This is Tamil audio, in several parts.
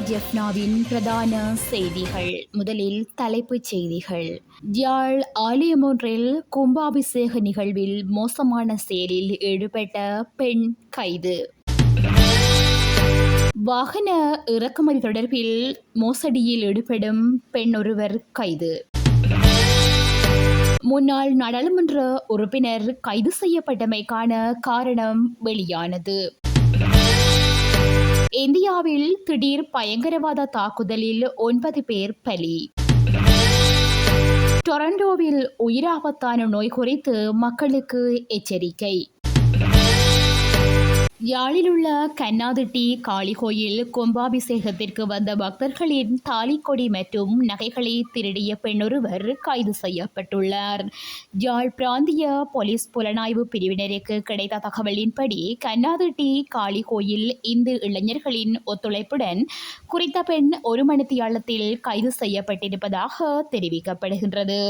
ஜெஃப்னாவின் பிரதான செய்திகள். முதலில் தலைப்புச் செய்திகள். யாழ் ஆலயமொன்றில் கும்பாபிஷேக நிகழ்வில் மோசமான செயலில் ஈடுபட்ட பெண் கைது. வாகன இறக்குமதி தொடர்பில் மோசடியில் ஈடுபடும் பெண் ஒருவர் கைது. முன்னாள் நாடாளுமன்ற உறுப்பினர் கைது செய்யப்பட்டமைக்கான காரணம் வெளியானது. இந்தியாவில் திடீர் பயங்கரவாத தாக்குதலில் 9 பேர் பலி. டொரண்டோவில் உயிராபத்தான நோய் குறித்து மக்களுக்கு எச்சரிக்கை. யாழில் உள்ள கண்ணாதிட்டி காளி கோயில் கும்பாபிஷேகத்திற்கு வந்த பக்தர்களின் தாலிக்கொடி மற்றும் நகைகளை திருடிய பெண்ணொருவர் கைது செய்யப்பட்டுள்ளார். யாழ் பிராந்திய போலீஸ் புலனாய்வு பிரிவினருக்கு கிடைத்த தகவலின்படி கண்ணாதிட்டி காளி கோயில் இந்து இளைஞர்களின் ஒத்துழைப்புடன் குறித்த பெண் 1 மணித்தியாலத்தில் கைது செய்யப்பட்டிருப்பதாக தெரிவிக்கப்படுகின்றது.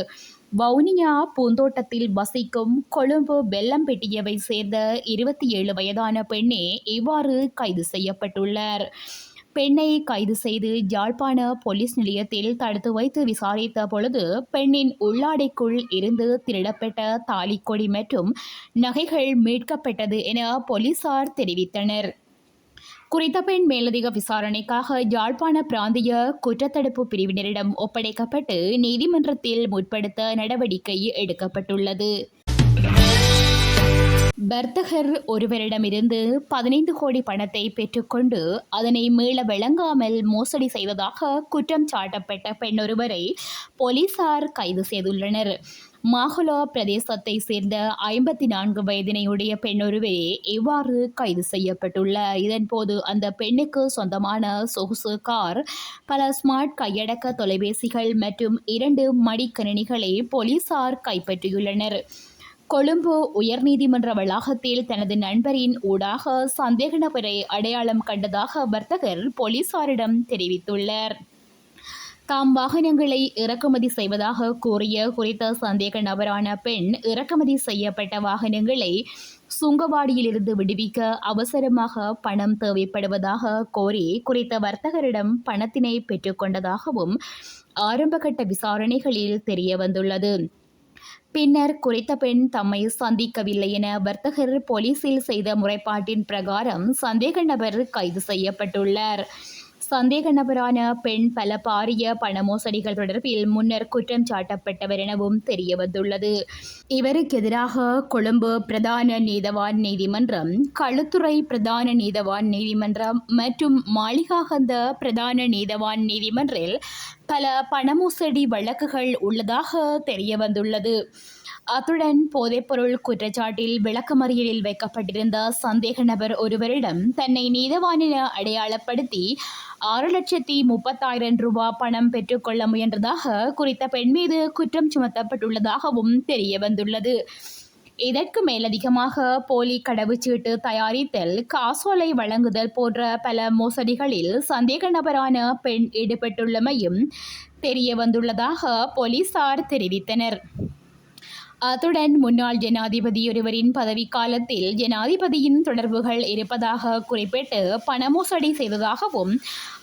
வவுனியா பூந்தோட்டத்தில் வசிக்கும் கொழும்பு பெல்லம்பெட்டியவை சேர்ந்த 27 வயதான பெண்ணே இவ்வாறு கைது செய்யப்பட்டுள்ளார். பெண்ணை கைது செய்து யாழ்ப்பாண போலீஸ் நிலையத்தில் தடுத்து வைத்து விசாரித்த பொழுது பெண்ணின் உள்ளாடைக்குள் இருந்து திருடப்பட்ட தாலிக்கொடி மற்றும் நகைகள் மீட்கப்பட்டது என போலீசார் தெரிவித்தனர். குறித்த பெண் மேலதிக விசாரணைக்காக யாழ்ப்பாண பிராந்திய குற்றத்தடுப்பு பிரிவினரிடம் ஒப்படைக்கப்பட்டு நீதிமன்றத்தில் முற்படுத்த நடவடிக்கை எடுக்கப்பட்டுள்ளது. வர்த்தகர் ஒருவரிடமிருந்து 15 கோடி பணத்தை பெற்றுக்கொண்டு அதனை மீள வழங்காமல் மோசடி செய்ததாக குற்றம் சாட்டப்பட்ட பெண்ணொருவரை போலீசார் கைது செய்துள்ளனர். மாகுலா பிரதேசத்தை சேர்ந்த 54 வயதினையுடைய பெண்ணொருவரே இவ்வாறு கைது செய்யப்பட்டுள்ளார். இதன்போது அந்த பெண்ணுக்கு சொந்தமான சொகுசு கார், பல ஸ்மார்ட் கையடக்க தொலைபேசிகள் மற்றும் 2 மடிக்கணினிகளை போலீசார் கைப்பற்றியுள்ளனர். கொழும்பு உயர்நீதிமன்ற வளாகத்தில் தனது நண்பரின் ஊடாக சந்தேக நபரை அடையாளம் கண்டதாக வர்த்தகர் போலீசாரிடம் தெரிவித்துள்ளார். தாம் வாகனங்களை இறக்குமதி செய்வதாக கூறிய குறித்த சந்தேக நபரான பெண் இறக்குமதி செய்யப்பட்ட வாகனங்களை சுங்கவாடியிலிருந்து விடுவிக்க அவசரமாக பணம் தேவைப்படுவதாக கோரி குறித்த வர்த்தகரிடம் பணத்தினை பெற்றுக்கொண்டதாகவும் ஆரம்பகட்ட விசாரணைகளில் தெரியவந்துள்ளது. பின்னர் குறித்த பெண் தம்மை சந்திக்கவில்லை என வர்த்தகர் போலீசில் செய்த முறைப்பாட்டின் பிரகாரம் சந்தேக நபர் கைது செய்யப்பட்டுள்ளார். சந்தேக நபரான பெண் பல பாரிய பண மோசடிகள் தொடர்பில் முன்னர் குற்றம் சாட்டப்பட்டவர் எனவும் தெரியவந்துள்ளது. இவருக்கு எதிராக கொழும்பு பிரதான நீதவான் நீதிமன்றம், களுத்துறை பிரதான நீதவான் நீதிமன்றம் மற்றும் மாளிகாகந்த பிரதான நீதவான் நீதிமன்றில் பல பண மோசடி வழக்குகள் உள்ளதாக தெரியவந்துள்ளது. அத்துடன் போதைப்பொருள் குற்றச்சாட்டில் விளக்கமறியலில் வைக்கப்பட்டிருந்த சந்தேக நபர் ஒருவரிடம் தன்னை நீதவான் என அடையாளப்படுத்தி 6,30,000 ரூபாய் பணம் பெற்றுக்கொள்ள முயன்றதாக குறித்த பெண் மீது குற்றம் சுமத்தப்பட்டுள்ளதாகவும் தெரியவந்துள்ளது. இதற்கு மேலதிகமாக போலி கடவுச்சீட்டு தயாரித்தல், காசோலை வழங்குதல் போன்ற பல மோசடிகளில் சந்தேக நபரான பெண் ஈடுபட்டுள்ளமையும் தெரியவந்துள்ளதாக போலீசார் தெரிவித்தனர். அத்துடன் முன்னாள் ஜனாதிபதி ஒருவரின் பதவிக்காலத்தில் ஜனாதிபதியின் தொடர்புகள் இருப்பதாக குறிப்பிட்டு பண மோசடி செய்ததாகவும்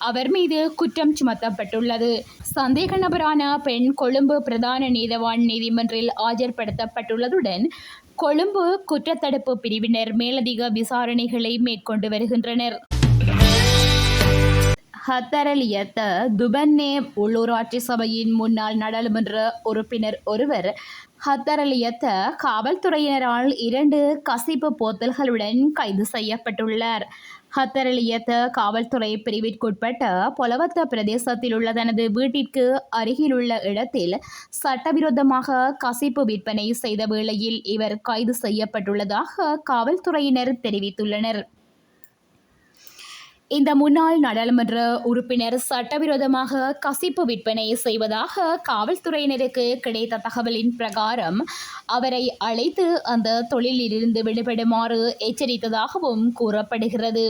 அவர் மீது குற்றம் சுமத்தப்பட்டுள்ளது. சந்தேக நபரான பெண் கொழும்பு பிரதான நீதவான் நீதிமன்றில் ஆஜர்படுத்தப்பட்டுள்ளதுடன் கொழும்பு குற்றத்தடுப்பு பிரிவினர் மேலதிக விசாரணைகளை மேற்கொண்டு வருகின்றனர். ஹத்தரலியத்த துபன்னே உள்ளூராட்சி சபையின் முன்னாள் நாடாளுமன்ற உறுப்பினர் ஒருவர் ஹத்தரலியத்த காவல்துறையினரால் 2 கசிப்பு போத்தல்களுடன் கைது செய்யப்பட்டுள்ளார். ஹத்தரலியத்த காவல்துறை பிரிவிற்குட்பட்ட பொலவத்த பிரதேசத்தில் உள்ள தனது வீட்டிற்கு அருகிலுள்ள இடத்தில் சட்டவிரோதமாக கசிப்பு விற்பனை செய்த வேளையில் இவர் கைது செய்யப்பட்டுள்ளதாக காவல்துறையினர் தெரிவித்துள்ளனர். இந்த முன்னாள் நாடாளுமன்ற உறுப்பினர் சட்டவிரோதமாக கசிப்பு விற்பனை செய்வதாக காவல்துறையினருக்கு கிடைத்த தகவலின் பிரகாரம் அவரை அழைத்து அந்த தொழிலிலிருந்து விடுபடுமாறு எச்சரித்ததாகவும் கூறப்படுகிறது.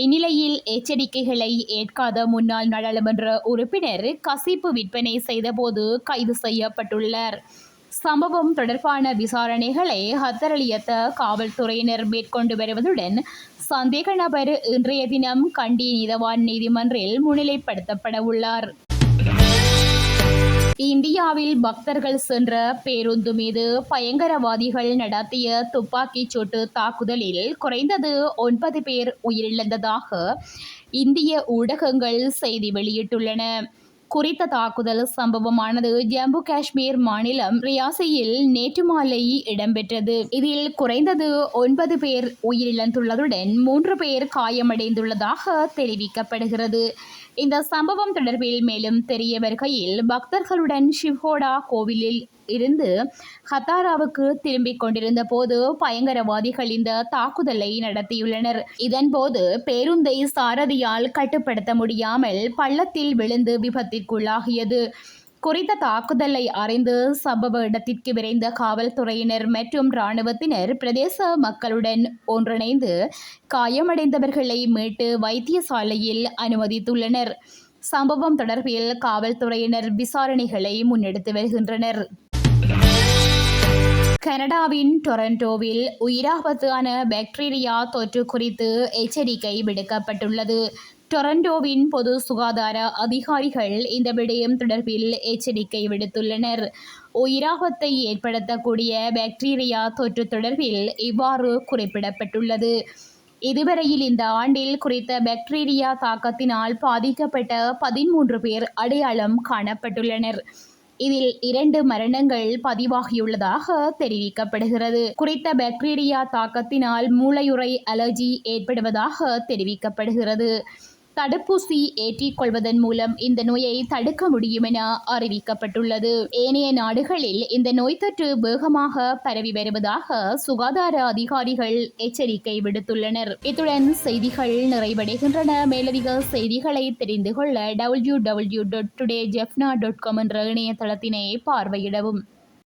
இந்நிலையில் எச்சரிக்கைகளை ஏற்காத முன்னாள் நாடாளுமன்ற உறுப்பினர் கசிப்பு விற்பனை செய்தபோது கைது செய்யப்பட்டுள்ளார். சம்பவம் தொடர்பான விசாரணைகளை ஹத்தரலியத்த காவல்துறையினர் மேற்கொண்டு வருவதுடன் சந்தேக நபர் இன்றைய தினம் கண்டி நீதவான் நீதிமன்றில் முன்னிலைப்படுத்தப்பட உள்ளார். இந்தியாவில் பக்தர்கள் சென்ற பேருந்து மீது பயங்கரவாதிகள் நடத்திய துப்பாக்கிச் சூட்டு தாக்குதலில் குறைந்தது 9 பேர் உயிரிழந்ததாக இந்திய ஊடகங்கள் செய்தி வெளியிட்டுள்ளன. குறித்த தாக்குதல் சம்பவமானது ஜம்மு காஷ்மீர் மாநிலம் ரியாசியில் நேற்று மாலை இடம்பெற்றது. இதில் குறைந்தது 9 பேர் உயிரிழந்துள்ளதுடன் 3 பேர் காயமடைந்துள்ளதாக தெரிவிக்கப்படுகிறது. இந்த சம்பவம் தொடர்பில் மேலும் தெரிய வருகையில் பக்தர்களுடன் ஷிவ்ஹோடா கோவிலில் இருந்து ஹத்தாராவுக்கு திரும்பிக் கொண்டிருந்த போது பயங்கரவாதிகள் இந்த தாக்குதலை நடத்தியுள்ளனர். இதன்போது பேருந்தை சாரதியால் கட்டுப்படுத்த முடியாமல் பள்ளத்தில் விழுந்து விபத்திற்குள்ளாகியது. குறித்த தாக்குதலை அறிந்து சம்பவ இடத்திற்கு விரைந்த காவல்துறையினர் மற்றும் இராணுவத்தினர் பிரதேச மக்களுடன் ஒன்றிணைந்து காயமடைந்தவர்களை மீட்டு வைத்தியசாலையில் அனுமதித்துள்ளனர். சம்பவம் தொடர்பில் காவல்துறையினர் விசாரணைகளை முன்னெடுத்து வருகின்றனர். கனடாவின் டொரண்டோவில் உயிராபத்தான பாக்டீரியா தொற்று குறித்து எச்சரிக்கை விடுக்கப்பட்டுள்ளது. டொரண்டோவின் பொது சுகாதார அதிகாரிகள் இந்த விடயம் தொடர்பில் எச்சரிக்கை விடுத்துள்ளனர். உயிராபத்தை ஏற்படுத்தக்கூடிய பாக்டீரியா தொற்று தொடர்பில் இவ்வாறு குறிப்பிடப்பட்டுள்ளது. இதுவரையில் இந்த ஆண்டில் குறித்த பாக்டீரியா தாக்கத்தினால் பாதிக்கப்பட்ட 13 பேர் அடையாளம் காணப்பட்டுள்ளனர். இதில் 2 மரணங்கள் பதிவாகியுள்ளதாக தெரிவிக்கப்படுகிறது. குறித்த பாக்டீரியா தாக்கத்தினால் மூளையுறை அலர்ஜி ஏற்படுவதாக தெரிவிக்கப்படுகிறது. தடுப்பூசி ஏற்றிக்கொள்வதன் மூலம் இந்த நோயை தடுக்க முடியும் என அறிவிக்கப்பட்டுள்ளது. ஏனைய நாடுகளில் இந்த நோய் தொற்று வேகமாக பரவி வருவதாக சுகாதார அதிகாரிகள் எச்சரிக்கை விடுத்துள்ளனர். இத்துடன் செய்திகள் நிறைவடைகின்றன. மேலதிக செய்திகளை தெரிந்து கொள்ள www.todayjeffna.com என்ற இணையதளத்தினை பார்வையிடவும்.